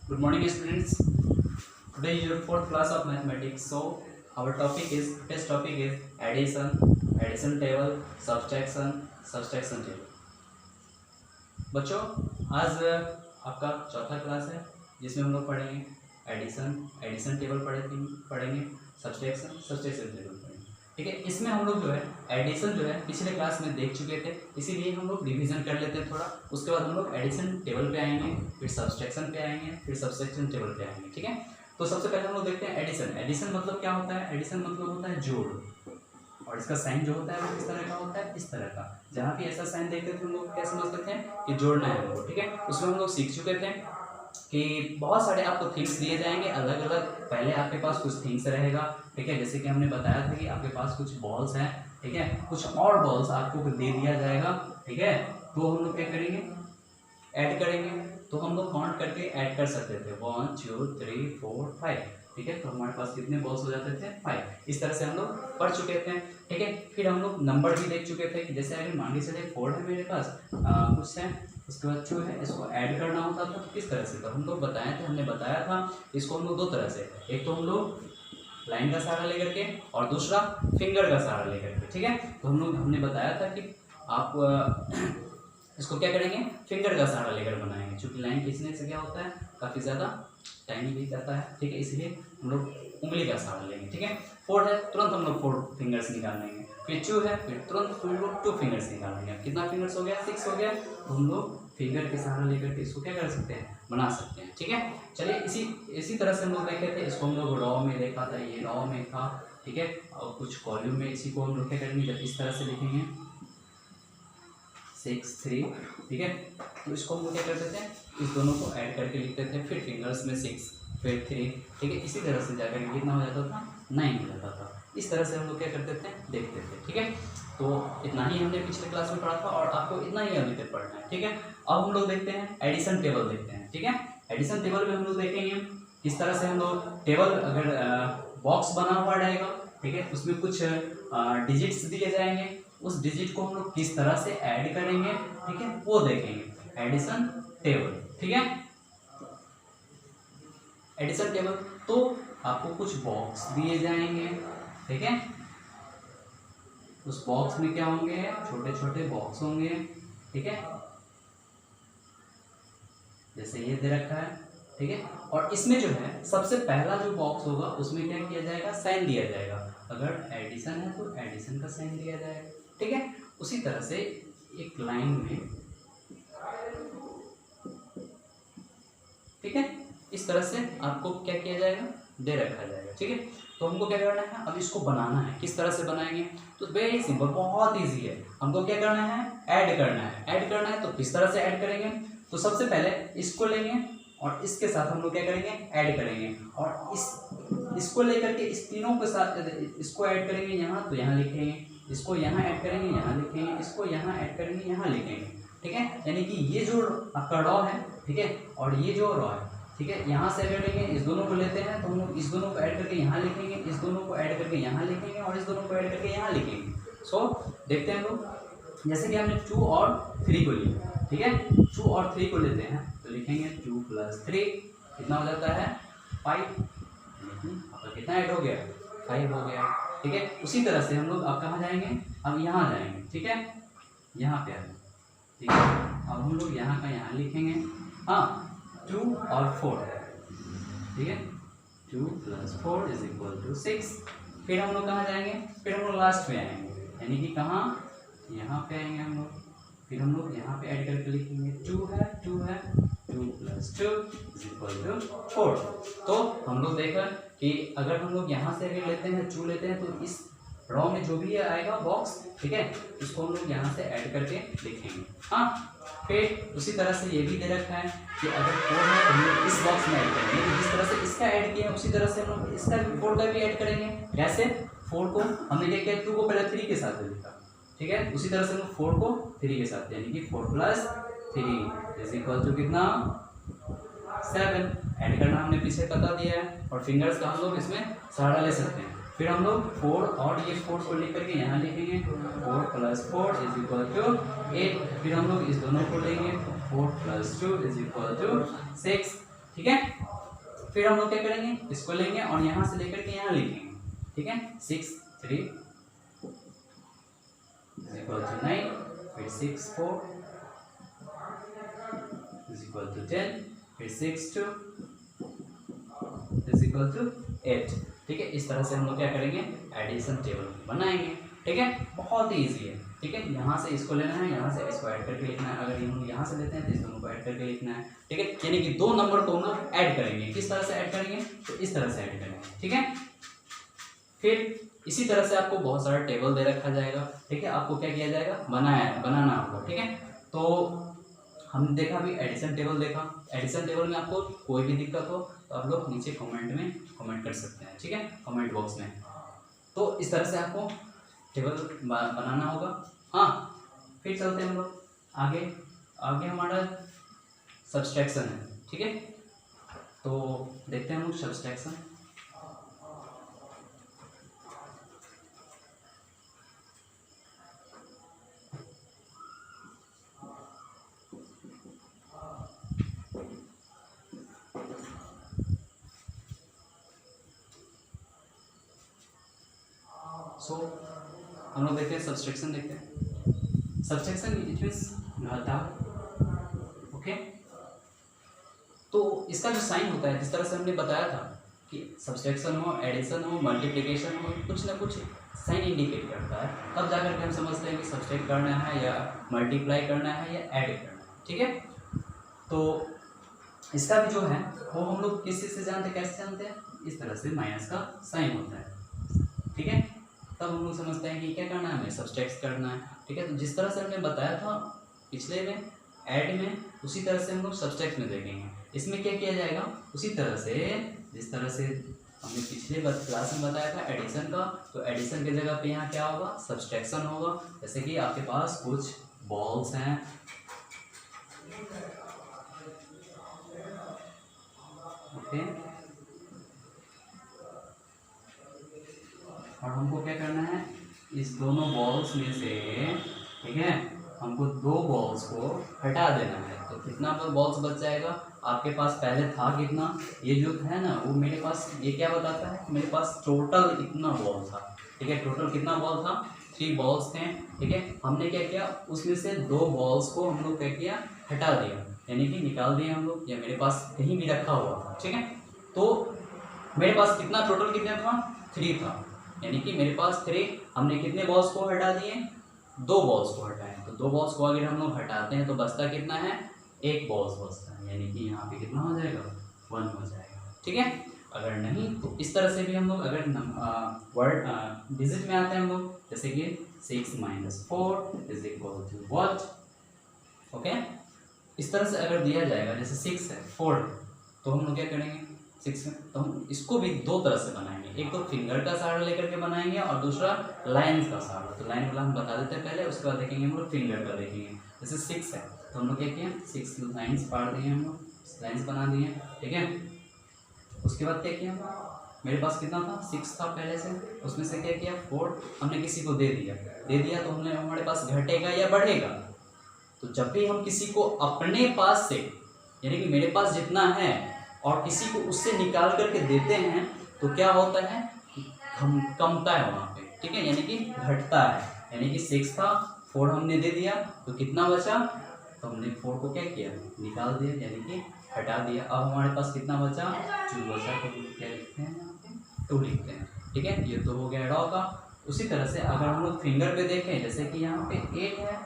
Good morning, students. Today is your fourth class of mathematics. So our today's topic is addition table, subtraction table. बच्चों, आज आपका चौथा class है जिसमें हम लोग पढ़ेंगे एडिशन टेबल पढ़ेंगे सब्सट्रैक्शन टेबल पढ़ेंगे। ठीक है, इसमें हम लोग जो है एडिशन जो है पिछले क्लास में देख चुके थे, इसीलिए हम लोग रिवीजन कर लेते हैं थोड़ा। उसके बाद हम लोग एडिशन टेबल पे आएंगे, फिर सब्सट्रैक्शन पे आएंगे, फिर सब्सट्रैक्शन टेबल पे आएंगे। ठीक है, तो सबसे पहले हम लोग देखते हैं एडिशन मतलब क्या होता है। एडिशन मतलब होता है जोड़, और इसका साइन जो होता है वो किस तरह का होता है, इस तरह का। जहाँ भी ऐसा साइन देखते थे हम लोग क्या समझते थे कि जोड़ना है हमको। ठीक है, उसमें हम लोग सीख चुके थे कि बहुत सारे आपको थिंग्स दिए जाएंगे अलग अलग। पहले आपके पास कुछ थिंग्स रहेगा, ठीक है, जैसे कि हमने बताया था कि आपके पास कुछ बॉल्स हैं, ठीक है, कुछ और बॉल्स आपको दे दिया जाएगा। ठीक है, तो हम लोग क्या करेंगे, ऐड करेंगे। तो हम लोग काउंट करके ऐड कर सकते थे 1 2 3 4 5। ठीक है, तो हमारे पास कितने बॉल्स हो जाते थे, 5। इस तरह से हम लोग पढ़ चुके थे। ठीक है, फिर हम लोग नंबर भी देख चुके थे कि जैसे अगर मान के चलिए 4 है मेरे पास, कुछ है, उसके बाद 2 है, इसको ऐड करना होता था तो किस तरह से, तो हम लोग बताए थे, हमने बताया था इसको हम लोग दो तरह से, एक तो हम लोग लाइन का सहारा लेकर के और दूसरा फिंगर का सहारा लेकर के। ठीक है, तो हमने बताया था कि आप इसको क्या करेंगे, फिंगर का सहारा लेकर बनाएंगे, क्योंकि लाइन खींचने से क्या होता है, काफ़ी ज़्यादा टाइम भी जाता है। ठीक है, इसलिए हम लोग उंगली का सहारा लेंगे। ठीक है, 4 है, तुरंत हम लोग 4 फिंगर्स निकाल लेंगे। फिर 2 है, फिर तुरंत हम लोग 2 फिंगर्स निकाल लेंगे। कितना फिंगर्स हो गया, 6 हो गया। तो हम लोग फिंगर के सहारा लेकर के इसको क्या कर सकते हैं, बना सकते हैं। ठीक है, चलिए इसी तरह से हम लोग देखे थे। इसको हम लोग रॉ में देखा था, ये रॉ में था। ठीक है, और कुछ कॉलम में इसी को हम लोग क्या करेंगे, जब इस तरह से लिखेंगे 6 3। ठीक है, तो इसको हम लोग क्या करते थे, इस दोनों को ऐड करके लिखते थे, फिर फिंगर्स में 6 फिर 3। ठीक है, इसी तरह से जाकर कितना हो जाता था, 9 हो जाता था। इस तरह से हम लोग क्या करते थे, देखते थे। ठीक है, तो इतना ही हमने पिछले क्लास में पढ़ा था और आपको इतना ही अभी तक पढ़ना है। ठीक है, अब हम लोग देखते हैं एडिशन टेबल देखते हैं। ठीक है, एडिशन टेबल में हम लोग देखेंगे किस तरह से हम लोग टेबल, अगर बॉक्स बना हुआ रहेगा, ठीक है, उसमें कुछ डिजिट्स दिए जाएंगे, उस डिजिट को हम लोग किस तरह से ऐड करेंगे, ठीक है, वो देखेंगे एडिशन टेबल। ठीक है, एडिशन टेबल तो आपको कुछ बॉक्स दिए जाएंगे। ठीक है, उस बॉक्स में क्या होंगे, छोटे छोटे बॉक्स होंगे। ठीक है, जैसे ये दे रखा है। ठीक है, और इसमें जो है सबसे पहला जो बॉक्स होगा उसमें क्या किया जाएगा, साइन दिया जाएगा। अगर एडिशन है तो एडिशन का साइन दिया जाएगा। ठीक है, उसी तरह से एक लाइन में, ठीक है, इस तरह से आपको क्या किया जाएगा, दे रखा जाएगा। ठीक है, तो हमको क्या करना है, अब इसको बनाना है। किस तरह से बनाएंगे, तो वेरी सिंपल, बहुत इजी है। हमको क्या करना है, ऐड करना है। ऐड करना है तो किस तरह से ऐड करेंगे, तो सबसे पहले इसको लेंगे और इसके साथ हम लोग क्या करेंगे, ऐड करेंगे, और इसको लेकर के इस तीनों के साथ इसको ऐड करेंगे यहाँ, तो यहाँ लिखेंगे, इसको यहाँ ऐड करेंगे, यहाँ लिखेंगे, इसको यहाँ ऐड करेंगे, यहाँ लिखेंगे। ठीक है, यानी कि ये जो आपका रॉ है, ठीक है, और ये जो रॉ है, ठीक है, यहाँ से अगर लेंगे, इस दोनों को लेते हैं तो हम लोग इस दोनों को ऐड करके यहाँ लिखेंगे, इस दोनों को ऐड करके यहाँ लिखेंगे, और इस दोनों को ऐड करके यहाँ लिखेंगे। सो देखते हैं लोग, जैसे कि हमने 2 और 3 को लिया। ठीक है, 2 और 3 को लेते हैं तो लिखेंगे 2 + 3 कितना हो जाता है, 5। अब कितना ऐड हो गया, 5 हो गया। ठीक है, उसी तरह से हम लोग अब कहाँ जाएंगे, अब यहाँ जाएंगे। ठीक है, यहाँ पे आएंगे। ठीक है, अब हम लोग यहाँ का यहाँ लिखेंगे, हाँ, 2 और 4। ठीक है, 2 + 4 = 6। फिर हम लोग कहाँ जाएंगे, फिर हम लोग लास्ट में आएंगे, यानी कि कहाँ, यहाँ पे आएंगे हम लोग। फिर हम लोग यहाँ पे ऐड करके लिखेंगे 2 है 2 + 2 = 4। तो हम लोग देखा कि अगर हम लोग यहाँ से अगर लेते हैं 2 लेते हैं तो इस रॉ में जो भी आएगा बॉक्स, ठीक है, इसको हम लोग यहाँ से ऐड करके लिखेंगे। हाँ, फिर उसी तरह से ये भी दे रखा है कि अगर 4 है तो हम लोग इस बॉक्स में ऐड करेंगे, तो जिस तरह से इसका ऐड किया उसी तरह से हम लोग इसका 4 का भी ऐड करेंगे। कैसे, 4 को हमने क्या किया, 2 को पहले 3 के साथ लिखा। ठीक है, उसी तरह से हम लोग 4 को 3 के साथ, यानी कि 4 + 3 = कितना, 7। ऐड करना हमने पीछे बता दिया है, और फिंगर्स का हम लोग इसमें सहारा ले सकते हैं। फिर हम लोग 4 और ये 4 को लेकर के यहाँ लिखेंगे, 4 + 4 = 8। फिर हम लोग इस दोनों को लेंगे, 4 + 2 = 6। ठीक है। फिर हम लोग क्या करेंगे, इसको लेंगे और यहाँ से लेकर के यहाँ लिखेंगे, ठीक है। 6 3 इज इक्वल टू 9, फिर 6 4 इज इक्वल टू 10, फिर 6 2 इज इक्वल टू 8, ठीक है। इस तरह से हम लोग क्या करेंगे, एडिशन टेबल बनाएंगे, ठीक है। बहुत ही ईजी है, ठीक है। यहाँ से इसको लेना है, यहाँ से इसको ऐड करके लिखना है। अगर हम यहाँ से लेते हैं तो इस दोनों को ऐड करके लिखना है, ठीक है। यानी कि दो नंबर को हम लोग ऐड करेंगे। किस तरह से ऐड करेंगे, तो इस तरह से ऐड करेंगे, ठीक है। फिर इसी तरह से आपको बहुत सारा टेबल दे रखा जाएगा, ठीक है। आपको क्या किया जाएगा, बनाना होगा, ठीक है। तो हम देखा अभी एडिशन टेबल देखा। एडिशन टेबल में आपको कोई भी दिक्कत हो तो आप लोग नीचे कमेंट में कमेंट कर सकते हैं, ठीक है, कमेंट बॉक्स में। तो इस तरह से आपको टेबल बनाना होगा। हाँ, फिर चलते हैं हम लोग आगे। आगे हमारा सब्सट्रैक्शन है, ठीक है। तो देखते हैं हम लोग सब्सट्रैक्शन। हम लोग देखते हैं सब्सट्रैक्शन, देखते हैं सब्सट्रैक्शन इट मींस घटा, ओके। तो इसका जो साइन होता है, जिस तरह से हमने बताया था कि सब्सट्रैक्शन हो, एडिशन हो, मल्टीप्लिकेशन हो, कुछ ना कुछ साइन इंडिकेट करता है, तब जाकर के हम समझते हैं कि सब्सट्रैक्ट करना है या मल्टीप्लाई करना है या ऐड करना है, ठीक है। तो इसका भी जो है वो हम लोग किस चीज़ से जानते हैं, कैसे जानते हैं, इस तरह से माइनस का साइन होता है, ठीक है। तब हम लोग समझते हैं कि क्या करना है, हमें सब्सट्रैक्ट करना है, ठीक है। तो जिस तरह से हमने बताया था पिछले में ऐड में, उसी तरह से हम लोग सब्सट्रैक्ट में देखेंगे। इसमें क्या किया जाएगा, उसी तरह से जिस तरह से हमने पिछले क्लास में बताया था एडिशन का, तो एडिशन की जगह पे यहाँ क्या होगा, सब्सट्रैक्शन होगा। जैसे कि आपके पास कुछ बॉल्स हैं, ओके, और हमको क्या करना है, इस दोनों बॉल्स में से, ठीक है, हमको दो बॉल्स को हटा देना है। तो कितना बॉल्स बच जाएगा, आपके पास पहले था कितना, ये जो है ना, वो मेरे पास ये क्या बताता है, मेरे पास टोटल इतना बॉल था, ठीक है। टोटल कितना बॉल था, 3 बॉल्स थे, ठीक है। हमने क्या किया, उसमें से 2 बॉल्स को हम लोग क्या किया, हटा दिया, यानी कि निकाल दिए हम लोग, या मेरे पास कहीं भी रखा हुआ था, ठीक है। तो मेरे पास कितना टोटल कितना था, 3 था, यानी कि मेरे पास 3, हमने कितने बॉल्स को हटा दिए, 2 बॉल्स को हटाए। तो 2 बॉल्स को अगर हम लोग हटाते हैं तो बचता कितना है, 1 बॉल्स बचता है, यानी कि यहाँ पे कितना हो जाएगा, 1 हो जाएगा, ठीक है। अगर नहीं तो इस तरह से भी हम लोग अगर वर्ड डिजिट में आते हैं हम लोग, जैसे कि 6 - 4 is equal to what, okay. इस तरह से अगर दिया जाएगा, जैसे 6 है 4, तो हम लोग क्या करेंगे 6 में, तो हम इसको भी 2 तरह से बनाएंगे, एक तो फिंगर का सहारा लेकर के बनाएंगे और दूसरा लाइन का सहारा। तो लाइन वाला हम बता देते हैं पहले, उसके बाद देखेंगे हम लोग फिंगर का देखेंगे। जैसे 6 है तो हम लोग क्या किए, 6 लाइन्स पार दिए हम लोग, लाइन्स बना दिए, ठीक है। उसके बाद क्या किया, मेरे पास कितना था, 6 था पहले से, उसमें से क्या किया, 4 हमने किसी को दे दिया तो हमने, हमारे पास घटेगा या बढ़ेगा। तो जब भी हम किसी को अपने पास से, यानी कि मेरे पास जितना है और किसी को उससे निकाल करके देते हैं, तो क्या होता है, कमता है वहाँ पे, ठीक है, यानी कि घटता है। यानी कि 6 था, 4 हमने दे दिया तो कितना बचा, तो हमने 4 को क्या किया, निकाल दिया, यानी कि हटा दिया। अब हमारे पास कितना बचा, 2 बचा, तो क्या लिखते हैं यहाँ पे, 2 लिखते हैं, ठीक है। ये तो हो गया डॉ का। उसी तरह से अगर हम लोग फिंगर पे देखें, जैसे कि यहाँ पे 8 है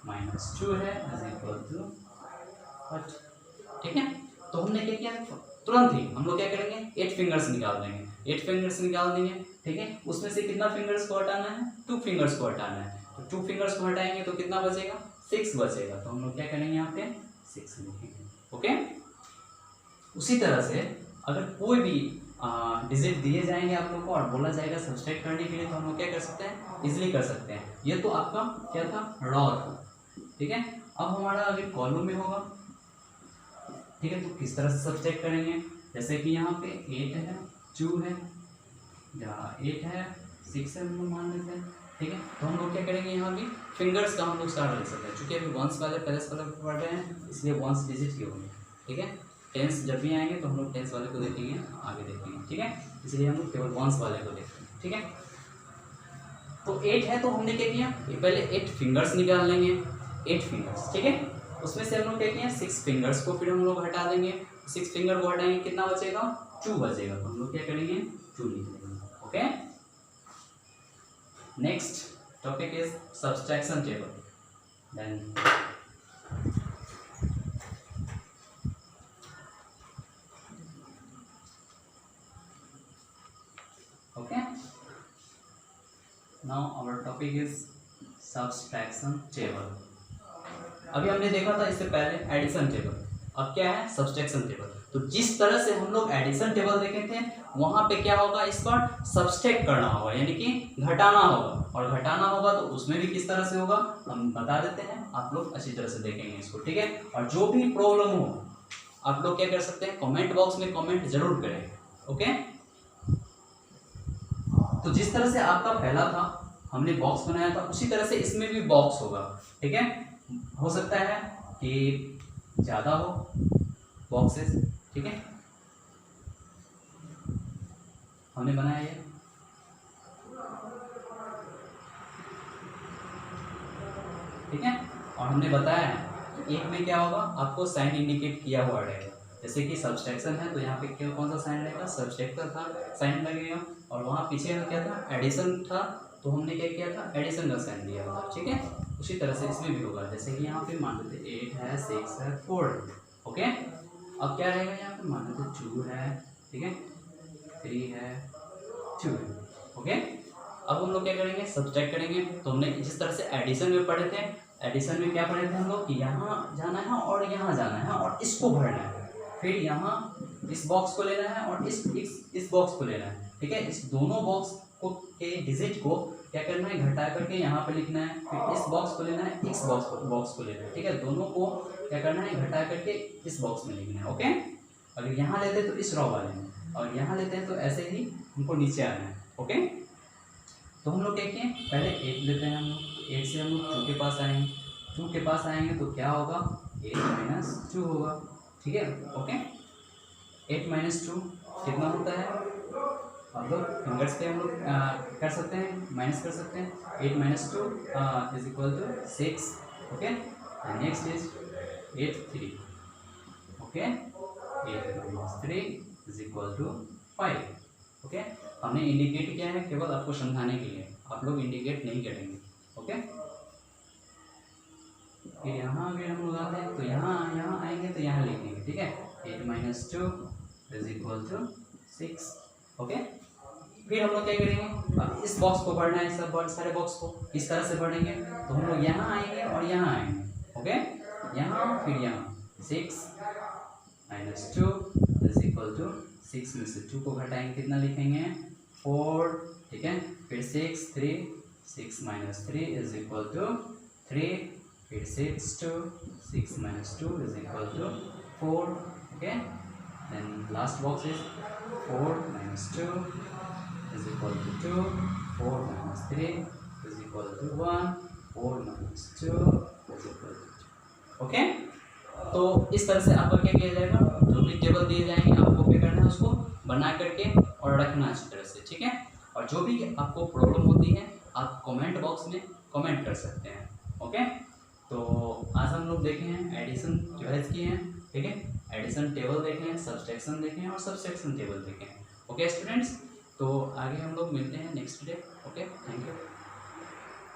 -2 है इज इक्वल टू व्हाट, ठीक है। तो हमने क्या किया, तुरंत ही हम लोग क्या करेंगे, 8 फिंगर्स निकाल देंगे, 8 फिंगर्स निकाल देंगे, ठीक है। उसमें से कितना फिंगर्स को हटाना है, 2 फिंगर्स को हटाना है। तो 2 फिंगर्स को हटाएंगे तो कितना बचेगा, 6 बचेगा। तो हम लोग क्या करेंगे, यहाँ पे 6 लिखेंगे, ओके। उसी तरह से अगर कोई भी डिजिट दिए जाएंगे आप लोग को और बोला जाएगा सब्सट्रैक्ट करने के लिए, तो हम लोग क्या कर सकते हैं, इजीली कर सकते हैं। ये तो आपका क्या था, रॉ था, ठीक है। अब हमारा अगर कॉलम में होगा, ठीक है, तो किस तरह से सब्सट्रैक्ट करेंगे, जैसे कि यहाँ पे 8 है, 2 है, जहाँ 8 है, 6 है, हम लोग मान लेते हैं, ठीक है। तो हम लोग क्या करेंगे, यहाँ भी फिंगर्स का हम लोग स्टार्ट ले सकते हैं, चूँकि अभी वंस वाले पहले वाले पढ़ रहे हैं, इसलिए वंस डिजिट की होंगे, ठीक है। टेंस जब भी आएंगे तो हम लोग टेंस वाले को देखेंगे, आगे देखेंगे, ठीक है। इसलिए हम लोग केवल वंस वाले को देखते हैं, ठीक है। तो 8 है तो हमने क्या किया, पहले 8 फिंगर्स निकाल लेंगे, 8 फिंगर्स, ठीक है। उसमें से हम लोग क्या किया, 6 फिंगर्स को फिर हम लोग हटा देंगे। 6 फिंगर को हटाएंगे, कितना बचेगा, 2 बचेगा। तो हम लोग क्या करेंगे, 2 लिख लेंगे, okay. Next topic is subtraction table. Then okay, now our topic is subtraction table. अभी हमने देखा था इससे पहले एडिशन टेबल, अब क्या है, सब्सट्रैक्शन टेबल। तो जिस तरह से हम लोग एडिशन टेबल देखे थे, वहां पे क्या होगा, इस पर सब्सट्रैक्ट करना होगा, यानी कि घटाना होगा। और घटाना होगा तो उसमें भी किस तरह से होगा हम बता देते हैं, आप लोग अच्छी तरह से देखेंगे इसको, ठीक है। और जो भी प्रॉब्लम हो आप लोग क्या कर सकते हैं, कमेंट बॉक्स में कमेंट जरूर करें, ओके। तो जिस तरह से आपका पहला था, हमने बॉक्स बनाया था, उसी तरह से इसमें भी बॉक्स होगा, ठीक है। हो सकता है कि ज़्यादा हो बॉक्सेस, ठीक है। हमने बनाया ये, ठीक है। और हमने बताया है कि एक में क्या होगा, आपको साइन इंडिकेट किया हुआ रहेगा। जैसे कि सब्सट्रैक्शन है तो यहाँ पे क्या, कौन सा साइन रहेगा, सब्सट्रैक्टर था साइन लगेगा। और वहाँ पीछे में क्या था, एडिशन था, तो हमने क्या किया था, एडिशन का साइन दिया था, ठीक है। उसी तरह से इसमें भी होगा। जैसे कि यहाँ पे मान लेते 8 है, 6 है, 4 है, ओके। अब क्या रहेगा, यहाँ पे मान लेते 2 है, ठीक है, 3 है, 2 है, ओके। अब हम लोग क्या करेंगे, सब्सट्रैक्ट करेंगे। तो हमने जिस तरह से एडिशन में पढ़े थे, एडिशन में क्या पढ़े थे हम लोग कि यहाँ जाना है और यहाँ जाना है और इसको भरना है, फिर यहाँ इस बॉक्स को लेना है और इस बॉक्स को लेना है, ठीक है। इस दोनों बॉक्स को के डिजिट को क्या करना है, घटा करके यहाँ पे लिखना है, फिर इस बॉक्स को लेना है, इस बॉक्स को लेना है, ठीक है। दोनों को क्या करना है, घटा करके इस बॉक्स में लिखना है, ओके। अगर यहाँ लेते हैं तो इस रॉ वाले में, और यहाँ लेते हैं तो ऐसे ही हमको नीचे आना है, ओके। तो हम लोग क्या किए, पहले 8 लेते हैं हम लोग, 8 से हम लोग 2 के पास आएंगे, 2 के पास आएंगे तो क्या होगा, 8 - 2 होगा, ठीक है, ओके। 8 - 2 कितना होता है, हम लोग फिंगर्स पे हम लोग कर सकते हैं, माइनस कर सकते हैं। 8 - 2 is equal to 6, okay. Next is 8 3, okay. 8 - 3 is equal to 5, okay. हमने इंडिकेट किया है केवल आपको समझाने के लिए, आप लोग इंडिकेट नहीं करेंगे, ओके। फिर यहाँ अगर हम लोग आते हैं तो यहाँ आएंगे तो यहाँ लिखेंगे, ठीक है। 8 - 2 इज इक्वल टू 6, ओके। फिर हम लोग क्या करेंगे, अब इस बॉक्स को बढ़ना है, सब सारे बॉक्स को इस तरह से बढ़ेंगे। तो हम लोग यहाँ आएंगे और यहाँ आएंगे, ओके। यहाँ फिर यहाँ 6 - 2 इज इक्वल टू 6 में से 2 को घटाएंगे, कितना लिखेंगे, 4, ठीक है। फिर 6 3 6 - 3 इज इक्वल टू 3, फिर 6 2 6 - 2 is equal to 4, okay. Then last box is 4 - 2 is equal to 2, 4 - 3 is equal to 1, 4 - 2 is equal to, okay. तो इस तरह से आपका क्या किया जाएगा, जो भी टेबल दिए जाएंगे आपको क्या करना है, उसको बना करके और रखना अच्छी तरह से, ठीक है। और जो भी आपको प्रॉब्लम होती है आप कमेंट बॉक्स में कमेंट कर सकते हैं, ओके। तो आज हम लोग देखे हैं एडिशन डिवाइस किए हैं, ठीक है। एडिशन टेबल देखे हैं, सब्सट्रैक्शन देखे हैं और सब्सट्रैक्शन टेबल देखे हैं, ओके स्टूडेंट्स। तो आगे हम लोग मिलते हैं next day, okay, thank you.